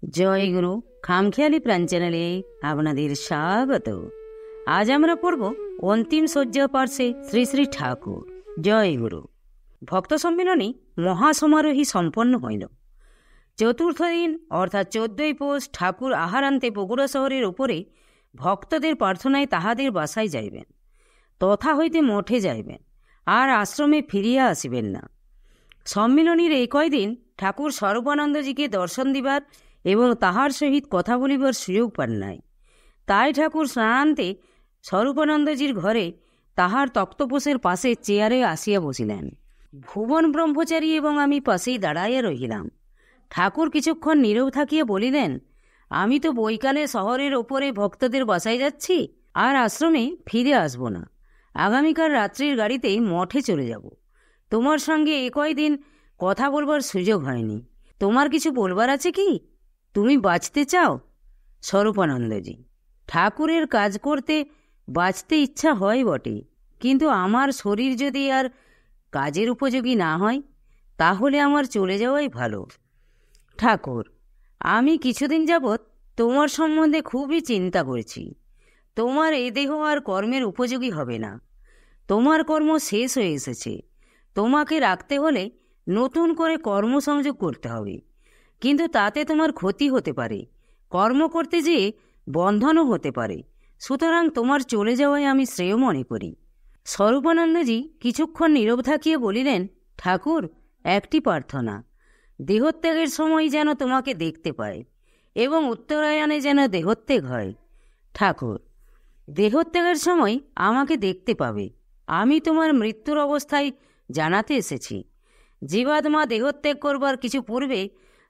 জয় গুরু খামখেয়ালি প্রাণ চ্যানেলে আপনাদের স্বাগত। আজ আমরা পড়ব অন্তিম শয্যা পার্শ্বে শ্রী শ্রী ঠাকুর। জয় গুরু। ভক্ত সম্মিলনী মহাসমারোহী সম্পন্ন হইল। চতুর্থ দিন অর্থাৎ 14ই পৌষ ঠাকুর আহারান্তে বগুড়া শহরের উপরে ভক্তদের প্রার্থনায় তাহাদের বাসায় যাইবেন, তথা হইতে মঠে যাইবেন, আর আশ্রমে ফিরিয়া আসিবেন না। সম্মিলনীর এই কয়দিন ঠাকুর স্বরূপানন্দজিকে দর্শন দিবার এবং তাহার সহিত কথা বলিবার সুযোগ পান নাই। তাই ঠাকুর স্নানান্তে স্বরূপানন্দজির ঘরে তাহার তক্তপোষের পাশে চেয়ারে আসিয়া বসিলেন। ভুবন ব্রহ্মচারী এবং আমি পাশেই দাঁড়াইয়া রহিলাম। ঠাকুর কিছুক্ষণ নীরব থাকিয়া বলিলেন, আমি তো বৈকালে শহরের ওপরে ভক্তদের বাসায় যাচ্ছি, আর আশ্রমে ফিরে আসব না। আগামীকাল রাত্রির গাড়িতে মঠে চলে যাব। তোমার সঙ্গে এ কয়দিন কথা বলবার সুযোগ হয়নি। তোমার কিছু বলবার আছে কি? তুমি বাঁচতে চাও? স্বরূপানন্দজি: ঠাকুরের কাজ করতে বাঁচতে ইচ্ছা হয় বটে, কিন্তু আমার শরীর যদি আর কাজের উপযোগী না হয়, তাহলে আমার চলে যাওয়াই ভালো। ঠাকুর: আমি কিছুদিন যাবৎ তোমার সম্বন্ধে খুবই চিন্তা করছি। তোমার এ দেহ আর কর্মের উপযোগী হবে না। তোমার কর্ম শেষ হয়ে এসেছে। তোমাকে রাখতে হলে নতুন করে কর্মসংযোগ করতে হবে, কিন্তু তাতে তোমার ক্ষতি হতে পারে, কর্ম করতে যেয়ে বন্ধনও হতে পারে। সুতরাং তোমার চলে যাওয়াই আমি শ্রেয় মনে করি। স্বরূপানন্দজি কিছুক্ষণ নীরব থাকিয়ে বলিলেন, ঠাকুর, একটি প্রার্থনা, দেহত্যাগের সময় যেন তোমাকে দেখতে পায় এবং উত্তরায়ণে যেন দেহত্যাগ হয়। ঠাকুর: দেহত্যাগের সময় আমাকে দেখতে পাবে। আমি তোমার মৃত্যুর অবস্থায় জানাতে এসেছি। জীবাত্মা দেহত্যাগ করবার কিছু পূর্বে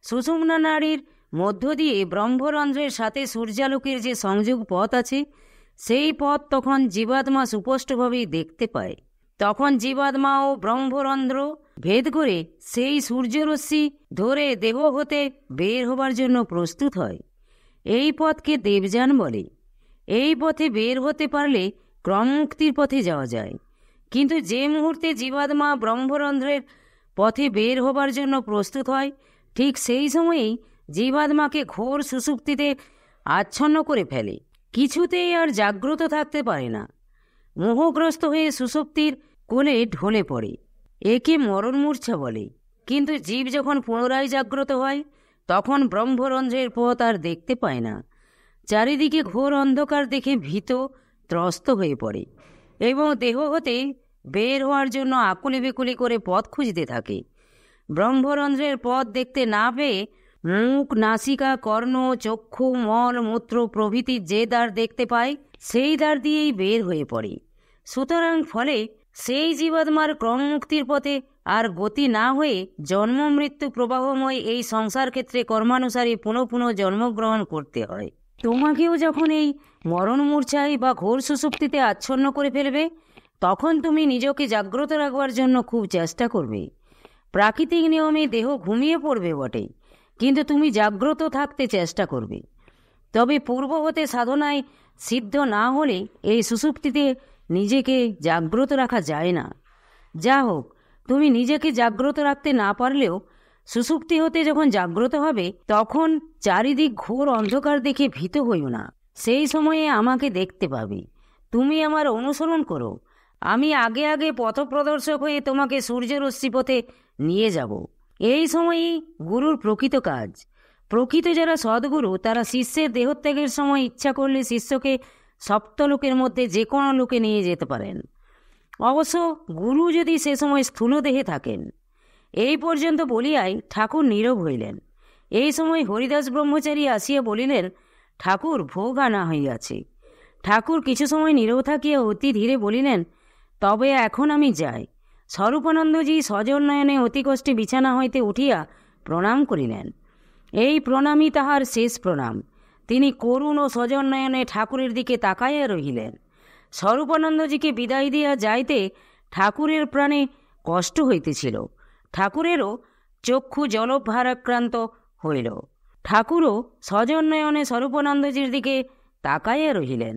সুষুম্না নাড়ির মধ্য দিয়ে ব্রহ্মরন্ধ্রের সাথে সূর্যালোকের যে সংযোগ পথ আছে, সেই পথ তখন জীবাত্মা সুস্পষ্টভাবেই দেখতে পায়। তখন জীবাত্মা ও ব্রহ্মরন্ধ্র ভেদ করে সেই সূর্যরশ্মি ধরে দেহ হতে বের হবার জন্য প্রস্তুত হয়। এই পথকে দেবযান বলে। এই পথে বের হতে পারলে ক্রমমুক্তির পথে যাওয়া যায়। কিন্তু যে মুহূর্তে জীবাত্মা ব্রহ্মরন্ধ্রের পথে বের হবার জন্য প্রস্তুত হয়, ঠিক সেই সময়েই জীবাত্মাকে ঘোর সুষুপ্তিতে আচ্ছন্ন করে ফেলে। কিছুতেই আর জাগ্রত থাকতে পারে না। মোহগ্রস্ত হয়ে সুষুপ্তির কোলে ঢলে পড়ে। একে মরণ মূর্ছা বলে। কিন্তু জীব যখন পুনরায় জাগ্রত হয়, তখন ব্রহ্মরন্ধ্রের পথ আর দেখতে পায় না। চারিদিকে ঘোর অন্ধকার দেখে ভীত ত্রস্ত হয়ে পড়ে এবং দেহ হতে বের হওয়ার জন্য আকুলি বিকুলি করে পথ খুঁজতে থাকে। ব্রহ্মরন্ধ্রের পথ দেখতে না পেয়ে মুখ, নাসিকা, কর্ণ, চক্ষু, মল, মূত্র প্রভৃতি যে দ্বার দেখতে পায়, সেই দ্বার দিয়েই বের হয়ে পড়ে। সুতরাং ফলে সেই জীবাত্মার ক্রমমুক্তির পথে আর গতি না হয়ে জন্ম মৃত্যু প্রবাহময় এই সংসার ক্ষেত্রে কর্মানুসারে পুনঃ পুনঃ জন্মগ্রহণ করতে হয়। তোমাকেও যখন এই মরণ মূর্ছায় বা ঘোর সুষুপ্তিতে আচ্ছন্ন করে ফেলবে, তখন তুমি নিজকে জাগ্রত রাখবার জন্য খুব চেষ্টা করবে। প্রাকৃতিক নিয়মে দেহ ঘুমিয়ে পড়বে বটে, কিন্তু তুমি জাগ্রত থাকতে চেষ্টা করবে। তবে পূর্ব হতে সাধনায় সিদ্ধ না হলে এই সুষুপ্তিতে নিজেকে জাগ্রত রাখা যায় না। যা হোক, তুমি নিজেকে জাগ্রত রাখতে না পারলেও সুষুপ্তি হতে যখন জাগ্রত হবে, তখন চারিদিক ঘোর অন্ধকার দেখে ভীত হইও না। সেই সময়ে আমাকে দেখতে পাবে। তুমি আমার অনুসরণ করো। আমি আগে আগে পথপ্রদর্শক হয়ে তোমাকে সূর্যরশ্মি পথে নিয়ে যাব। এই সময়েই গুরুর প্রকৃত কাজ। প্রকৃত যারা সদ্গুরু, তারা শিষ্যের দেহত্যাগের সময় ইচ্ছা করলে শিষ্যকে সপ্তলোকের মধ্যে যে কোনো লোকে নিয়ে যেতে পারেন। অবশ্য গুরু যদি সে সময় স্থূল দেহে থাকেন। এই পর্যন্ত বলিয়াই ঠাকুর নীরব হইলেন। এই সময় হরিদাস ব্রহ্মচারী আসিয়া বলিলেন, ঠাকুর, ভোগ আনা হইয়াছে। ঠাকুর কিছু সময় নীরব থাকিয়া অতি ধীরে বলিলেন, তবে এখন আমি যাই। স্বরূপানন্দজি সজল-নয়নে অতি কষ্টে বিছানা হইতে উঠিয়া প্রণাম করিলেন। এই প্রণামই তাহার শেষ প্রণাম। তিনি করুণ ও সজল-নয়নে ঠাকুরের দিকে তাকাইয়া রহিলেন। স্বরূপানন্দজিকে বিদায় দিয়া যাইতে ঠাকুরের প্রাণে কষ্ট হইতেছিল। ঠাকুরেরও চক্ষু জলভারাক্রান্ত হইল। ঠাকুরও সজল-নয়নে স্বরূপানন্দজির দিকে তাকাইয়া রহিলেন।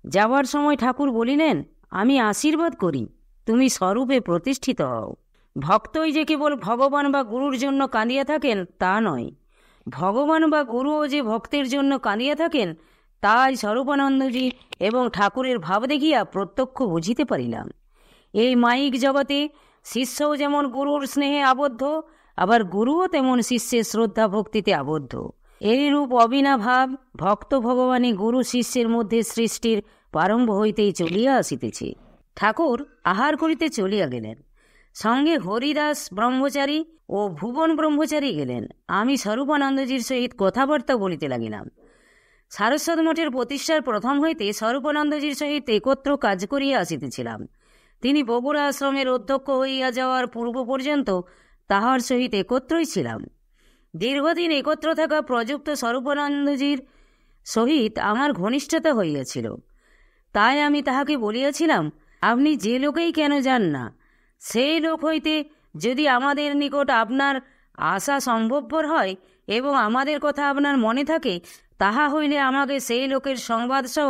যাবার সময় ঠাকুর বলিলেন, আমি আশীর্বাদ করি, তুমি স্বরূপে প্রতিষ্ঠিত হও। ভক্তই যে কেবল ভগবান বা গুরুর জন্য কাঁদিয়া থাকেন তা নয়, ভগবান বা গুরুও যে ভক্তের জন্য কাঁদিয়া থাকেন, তাই স্বরূপানন্দজি এবং ঠাকুরের ভাব দেখিয়া প্রত্যক্ষ বুঝিতে পারিলাম। এই মায়িক জগতে শিষ্যও যেমন গুরুর স্নেহে আবদ্ধ, আবার গুরুও তেমন শিষ্যের শ্রদ্ধা ভক্তিতে আবদ্ধ। এরূপ অবিনাভাব ভক্ত ভগবানে গুরু শিষ্যের মধ্যে সৃষ্টির প্রারম্ভ হইতেই চলিয়া আসিতেছে। ঠাকুর আহার করিতে চলিয়া গেলেন। সঙ্গে হরিদাস ব্রহ্মচারী ও ভুবন ব্রহ্মচারী গেলেন। আমি স্বরূপানন্দজির সহিত কথাবার্তা বলিতে লাগিলাম। সারস্বত মঠের প্রতিষ্ঠার প্রথম হইতে স্বরূপানন্দজির সহিত একত্র কাজ করিয়া আসিতেছিলাম। তিনি বগুড়া আশ্রমের অধ্যক্ষ হইয়া যাওয়ার পূর্ব পর্যন্ত তাহার সহিত একত্রই ছিলাম। দীর্ঘদিন একত্র থাকা প্রযুক্ত স্বরূপানন্দজির সহিত আমার ঘনিষ্ঠতা হইয়াছিল। তাই আমি তাহাকে বলিয়াছিলাম, আপনি যে লোকেই কেন যান না, সেই লোক হইতে যদি আমাদের নিকট আপনার আসা সম্ভবপর হয় এবং আমাদের কথা আপনার মনে থাকে, তাহা হইলে আমাকে সেই লোকের সংবাদসহ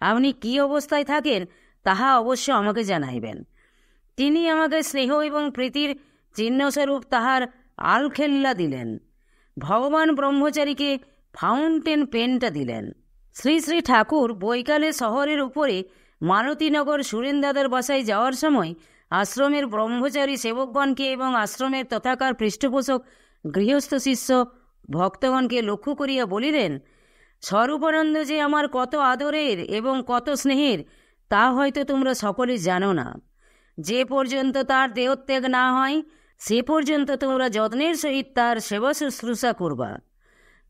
আপনি কি অবস্থায় থাকেন তাহা অবশ্য আমাকে জানাইবেন। তিনি আমাকে স্নেহ এবং প্রীতির চিহ্নস্বরূপ তাহার আলখেল্লা দিলেন। ভগবান ব্রহ্মচারীকে ফাউন্টেন পেনটা দিলেন। শ্রী শ্রী ঠাকুর বৈকালে শহরের উপরে মালতীনগর সুরেনদাদার বাসায় যাওয়ার সময় আশ্রমের ব্রহ্মচারী সেবকগণকে এবং আশ্রমের তথাকার পৃষ্ঠপোষক গৃহস্থ শিষ্য ভক্তগণকে লক্ষ্য করিয়া বলিলেন, স্বরূপানন্দ যে আমার কত আদরের এবং কত স্নেহের তা হয়তো তোমরা সকলে জানো না। যে পর্যন্ত তার দেহত্যাগ না হয় সে পর্যন্ত তোমরা যত্নের সহিত তার সেবা শুশ্রূষা করবা।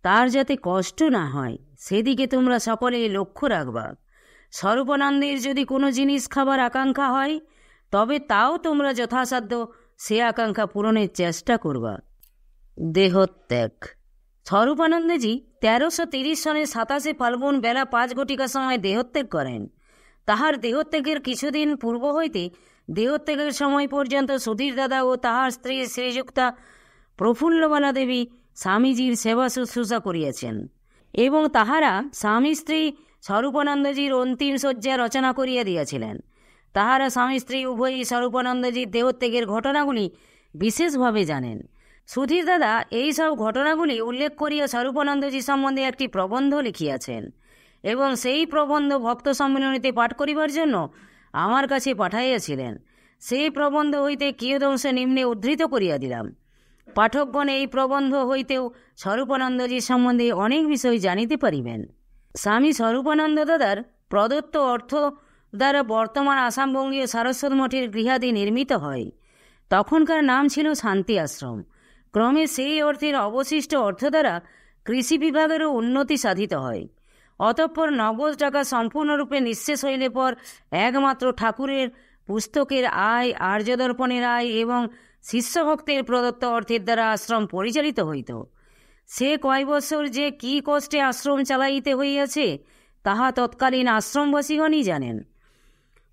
তার যাতে কষ্ট না হয় সেদিকে তোমরা সকলে লক্ষ্য রাখবা। স্বরূপানন্দের যদি কোনো জিনিস খাবার আকাঙ্ক্ষা হয় তবে তাও তোমরা যথাসাধ্য সে আকাঙ্ক্ষা পূরণের চেষ্টা করবা। দেহত্যাগ। স্বরূপানন্দজি 1330 সনের 27 ফাল্গুন বেলা 5 ঘটিকার সময় দেহত্যাগ করেন। তাহার দেহত্যাগের কিছুদিন পূর্ব হইতে দেহত্যাগের সময় পর্যন্ত সুধীর দাদা ও তাহার স্ত্রী শ্রীযুক্তা প্রফুল্লবালা দেবী স্বামীজির সেবা শুশ্রূষা করিয়াছেন এবং তাহারা স্বামী স্ত্রী স্বরূপানন্দজির অন্তিম শয্যা রচনা করিয়া দিয়াছিলেন। তাহারা স্বামী স্ত্রী উভয়ই স্বরূপানন্দজির দেহত্যাগের ঘটনাগুলি বিশেষভাবে জানেন। সুধীর দাদা এই সব ঘটনাগুলি উল্লেখ করিয়া স্বরূপানন্দজি সম্বন্ধে একটি প্রবন্ধ লিখিয়াছেন এবং সেই প্রবন্ধ ভক্ত সম্মেলনীতে পাঠ করিবার জন্য আমার কাছে পাঠাইয়াছিলেন। সেই প্রবন্ধ হইতে কিয়দংশ নিম্নে উদ্ধৃত করিয়া দিলাম। পাঠকগণ এই প্রবন্ধ হইতেও স্বরূপানন্দজি সম্বন্ধে অনেক বিষয় জানিতে পারিবেন। স্বামী স্বরূপানন্দ দাদার প্রদত্ত অর্থ দ্বারা বর্তমান আসামবঙ্গীয় সারস্বত মঠের গৃহাদি নির্মিত হয়। তখনকার নাম ছিল শান্তি আশ্রম। ক্রমে সেই অর্থের অবশিষ্ট অর্থ দ্বারা কৃষি বিভাগেরও উন্নতি সাধিত হয়। অতঃপর নগদ টাকা সম্পূর্ণরূপে নিঃশেষ হইলে পর একমাত্র ঠাকুরের পুস্তকের আয়, আর্যদর্পণের আয় এবং শিষ্যভক্তের প্রদত্ত অর্থের দ্বারা আশ্রম পরিচালিত হইত। সে কয় বৎসর যে কি কষ্টে আশ্রম চালাইতে হইয়াছে তাহা তৎকালীন আশ্রমবাসীগণই জানেন।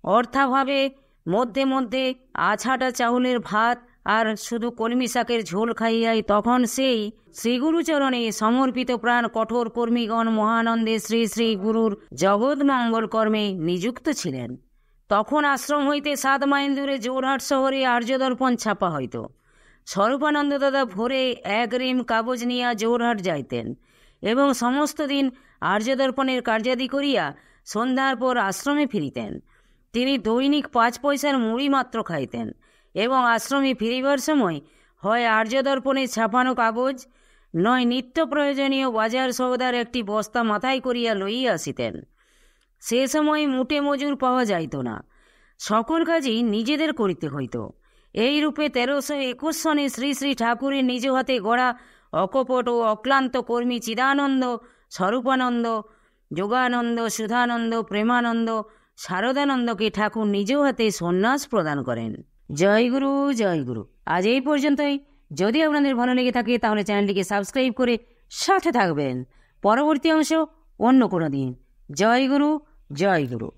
অর্থাভাবে মধ্যে মধ্যে আছাটা চাউলের ভাত আর শুধু কলমি শাকের ঝোল খাইয়াই তখন সেই শ্রীগুরুচরণে সমর্পিত প্রাণ কঠোর কর্মীগণ মহানন্দে শ্রী শ্রী গুরুর জগৎ মঙ্গল কর্মে নিযুক্ত ছিলেন। তখন আশ্রম হইতে 7 মাইল দূরে জোরহাট শহরে আর্যদর্পণ ছাপা হইত। স্বরূপানন্দ দাদা ভোরে 1 রিম কাগজ নিয়া জোরহাট যাইতেন এবং সমস্ত দিন আর্যদর্পণের কার্যাদি করিয়া সন্ধ্যার পর আশ্রমে ফিরিতেন। তিনি দৈনিক 5 পয়সার মুড়ি মাত্র খাইতেন এবং আশ্রমে ফিরিবার সময় হয় আর্যদর্পণে ছাপানো কাগজ নয় নিত্য প্রয়োজনীয় বাজার সওদার একটি বস্তা মাথায় করিয়া লইয়া আসিতেন। সে সময় মুটে মজুর পাওয়া যাইত না, সকল কাজই নিজেদের করিতে হইত। এইরূপে 1321 সনে শ্রী শ্রী ঠাকুরের নিজ হাতে গড়া অকপট ও অক্লান্ত কর্মী চিদানন্দ, স্বরূপানন্দ, যোগানন্দ, সুধানন্দ, প্রেমানন্দ, শারদানন্দকে ঠাকুর নিজ হাতে সন্ন্যাস প্রদান করেন। জয় গুরু, জয় গুরু। আজ এই পর্যন্তই। যদি আপনাদের ভালো লেগে থাকে তাহলে চ্যানেলটিকে সাবস্ক্রাইব করে সাথে থাকবেন। পরবর্তী অংশ অন্য কোনো দিন। জয় গুরু, জয় গুরু।